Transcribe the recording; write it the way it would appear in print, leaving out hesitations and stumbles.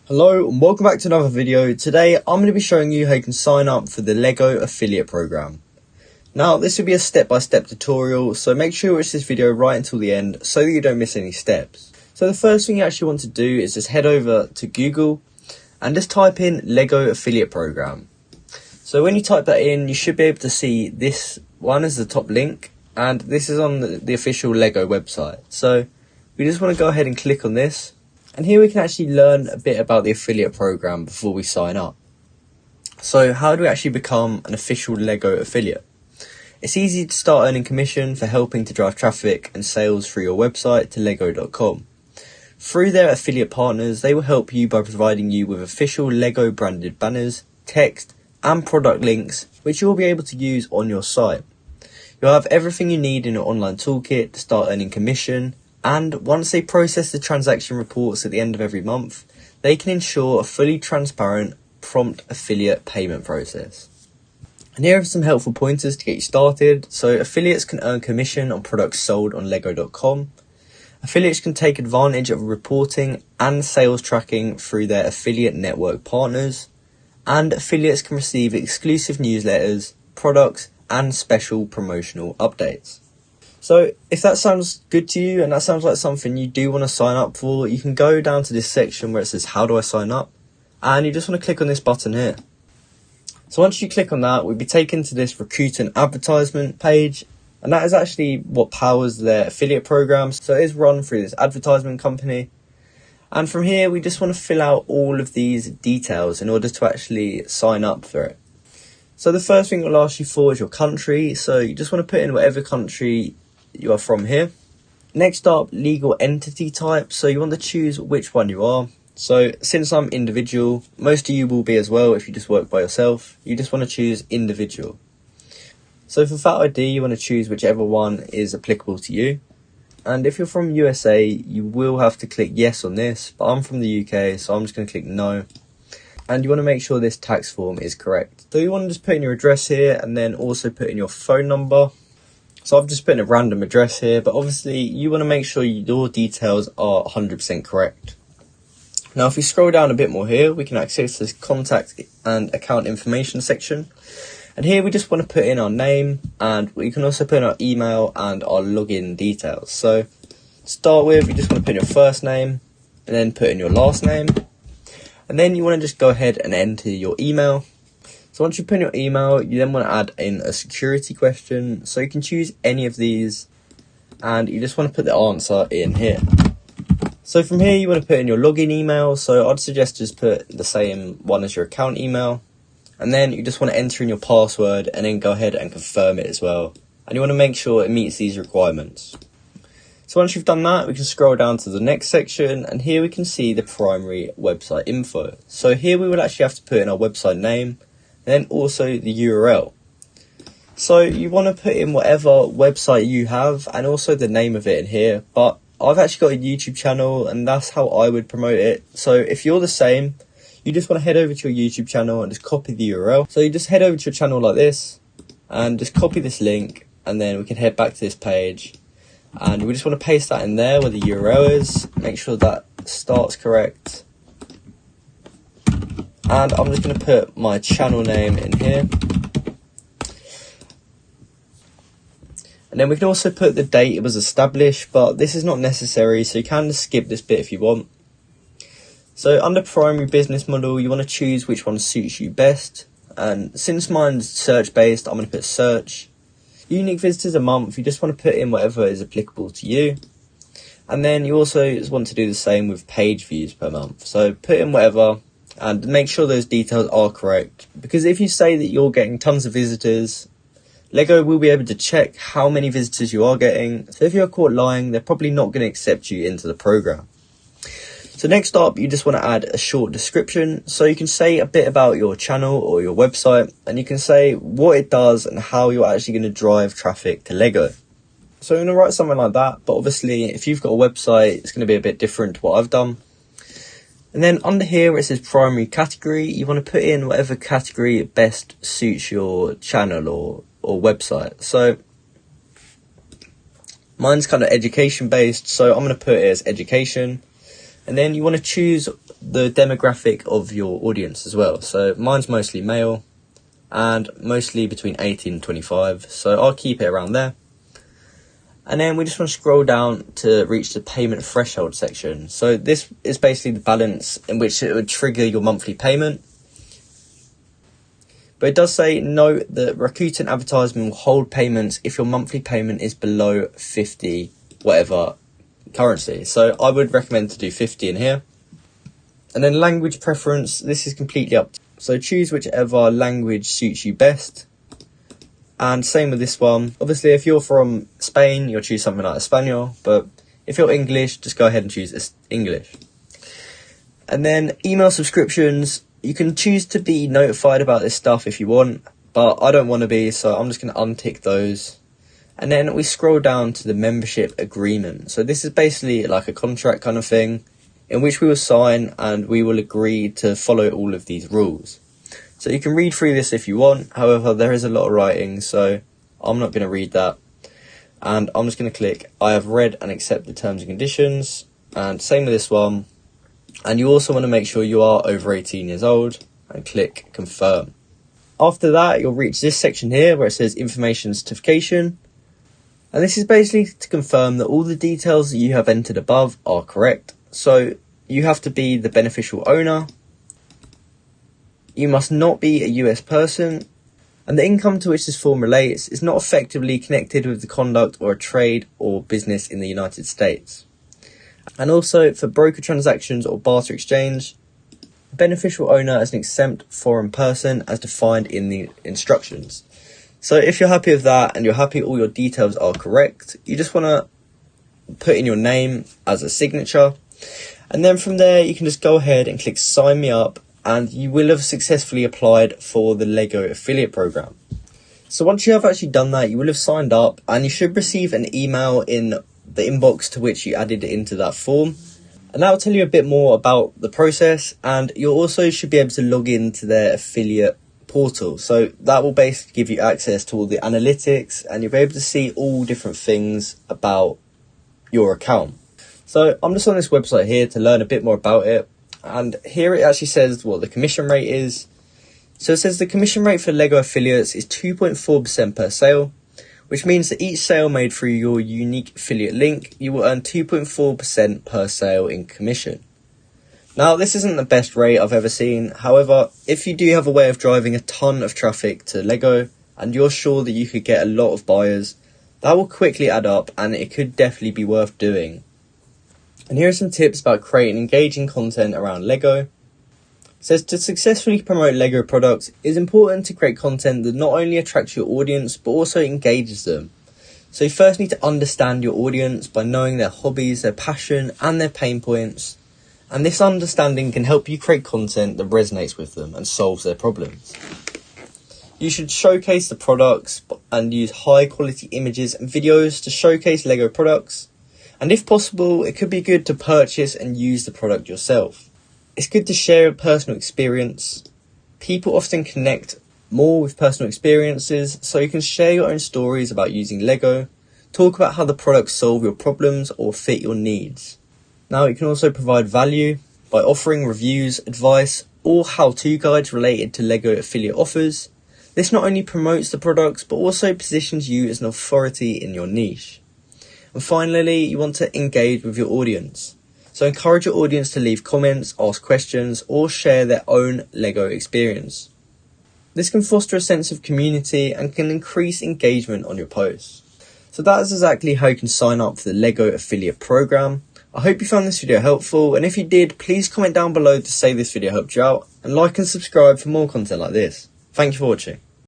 Hello and welcome back to another video. Today I'm going to be showing you how you can sign up for the LEGO affiliate program. Now this will be a step-by-step tutorial, so make sure you watch this video right until the end so that you don't miss any steps. So the first thing you actually want to do is just head over to Google and just type in LEGO affiliate program. So when you type that in, you should be able to see this one as the top link, and this is on the official LEGO website. So we just want to go ahead and click on this. And here we can actually learn a bit about the affiliate program before we sign up. So how do we actually become an official LEGO affiliate? It's easy to start earning commission for helping to drive traffic and sales through your website to lego.com. Through their affiliate partners, they will help you by providing you with official LEGO branded banners, text and product links which you'll be able to use on your site. You'll have everything you need in your online toolkit to start earning commission. And once they process the transaction reports at the end of every month, they can ensure a fully transparent, prompt affiliate payment process. And here are some helpful pointers to get you started. So affiliates can earn commission on products sold on lego.com. Affiliates can take advantage of reporting and sales tracking through their affiliate network partners. And affiliates can receive exclusive newsletters, products, and special promotional updates. So if that sounds good to you and that sounds like something you do want to sign up for, you can go down to this section where it says how do I sign up, and you just want to click on this button here. So once you click on that, we'll be taken to this recruit and advertisement page, and that is actually what powers their affiliate programs. So it is run through this advertisement company, and from here we just want to fill out all of these details in order to actually sign up for it. So the first thing it will ask you for is your country, so you just want to put in whatever country you are from here. Next up, legal entity type, so you want to choose which one you are. So since I'm individual, most of you will be as well if you just work by yourself, you just want to choose individual. So for VAT ID, you want to choose whichever one is applicable to you. And if you're from USA, you will have to click yes on this, but I'm from the UK, so I'm just going to click no. And you want to make sure this tax form is correct. So you want to just put in your address here and then also put in your phone number. So I've just put in a random address here, but obviously you want to make sure your details are 100% correct. Now if we scroll down a bit more here, we can access this contact and account information section. And here we just want to put in our name, and we can also put in our email and our login details. So to start with, you just want to put in your first name and then put in your last name. And then you want to just go ahead and enter your email. So once you put in your email, you then want to add in a security question. So you can choose any of these, and you just want to put the answer in here. So from here, you want to put in your login email. So I'd suggest just put the same one as your account email. And then you just want to enter in your password and then go ahead and confirm it as well. And you want to make sure it meets these requirements. So once you've done that, we can scroll down to the next section, and here we can see the primary website info. So here we will actually have to put in our website name, and then also the URL. So you want to put in whatever website you have and also the name of it in here, but I've actually got a YouTube channel and that's how I would promote it. So if you're the same, you just want to head over to your YouTube channel and just copy the URL. So you just head over to your channel like this and just copy this link, and then we can head back to this page. And we just want to paste that in there where the URL is, make sure that starts correct. And I'm just going to put my channel name in here. And then we can also put the date it was established, but this is not necessary, so you can just skip this bit if you want. So under primary business model, you want to choose which one suits you best. And since mine's search based, I'm going to put search. Unique visitors a month, you just want to put in whatever is applicable to you. And then you also just want to do the same with page views per month. So put in whatever and make sure those details are correct. Because if you say that you're getting tons of visitors, LEGO will be able to check how many visitors you are getting. So if you're caught lying, they're probably not going to accept you into the program. So next up, you just want to add a short description. So you can say a bit about your channel or your website, and you can say what it does and how you're actually going to drive traffic to LEGO. So I'm going to write something like that, but obviously if you've got a website, it's going to be a bit different to what I've done. And then under here where it says primary category, you want to put in whatever category best suits your channel or website. So mine's kind of education based, so I'm going to put it as education. And then you want to choose the demographic of your audience as well. So mine's mostly male and mostly between 18 and 25, so I'll keep it around there. And then we just want to scroll down to reach the payment threshold section. So this is basically the balance in which it would trigger your monthly payment. But it does say, note that Rakuten advertisement will hold payments if your monthly payment is below 50 whatever currency. So I would recommend to do 50 in here. And then language preference, this is completely up to you. So choose whichever language suits you best. And same with this one. Obviously, if you're from Spain, you'll choose something like Espanol. But if you're English, just go ahead and choose English. And then email subscriptions. You can choose to be notified about this stuff if you want. But I don't want to be, so I'm just going to untick those. And then we scroll down to the membership agreement. So this is basically like a contract kind of thing in which we will sign and we will agree to follow all of these rules. So you can read through this if you want. However, there is a lot of writing, so I'm not going to read that. And I'm just going to click, I have read and accept the terms and conditions. And same with this one. And you also want to make sure you are over 18 years old and click confirm. After that, you'll reach this section here where it says information certification. And this is basically to confirm that all the details that you have entered above are correct. So you have to be the beneficial owner. You must not be a US person, and the income to which this form relates is not effectively connected with the conduct or a trade or business in the United States. And also for broker transactions or barter exchange, beneficial owner is an exempt foreign person as defined in the instructions. So if you're happy with that and you're happy all your details are correct, you just want to put in your name as a signature. And then from there, you can just go ahead and click sign me up, and you will have successfully applied for the LEGO affiliate program. So once you have actually done that, you will have signed up and you should receive an email in the inbox to which you added it into that form. And that will tell you a bit more about the process, and you also should be able to log into their affiliate portal. So that will basically give you access to all the analytics and you'll be able to see all different things about your account. So I'm just on this website here to learn a bit more about it. And here it actually says what the commission rate is. So it says the commission rate for LEGO affiliates is 2.4% per sale, which means that each sale made through your unique affiliate link, you will earn 2.4% per sale in commission. Now, this isn't the best rate I've ever seen. However, if you do have a way of driving a ton of traffic to LEGO and you're sure that you could get a lot of buyers, that will quickly add up and it could definitely be worth doing. And here are some tips about creating engaging content around LEGO. It says to successfully promote LEGO products, it is important to create content that not only attracts your audience, but also engages them. So you first need to understand your audience by knowing their hobbies, their passion, and their pain points. And this understanding can help you create content that resonates with them and solves their problems. You should showcase the products and use high quality images and videos to showcase LEGO products. And if possible, it could be good to purchase and use the product yourself. It's good to share a personal experience. People often connect more with personal experiences, so you can share your own stories about using LEGO, talk about how the products solve your problems or fit your needs. Now, you can also provide value by offering reviews, advice, or how-to guides related to LEGO affiliate offers. This not only promotes the products, but also positions you as an authority in your niche. And finally, you want to engage with your audience. So encourage your audience to leave comments, ask questions, or share their own LEGO experience. This can foster a sense of community and can increase engagement on your posts. So that is exactly how you can sign up for the LEGO affiliate program. I hope you found this video helpful, and if you did, please comment down below to say this video helped you out, and like and subscribe for more content like this. Thank you for watching.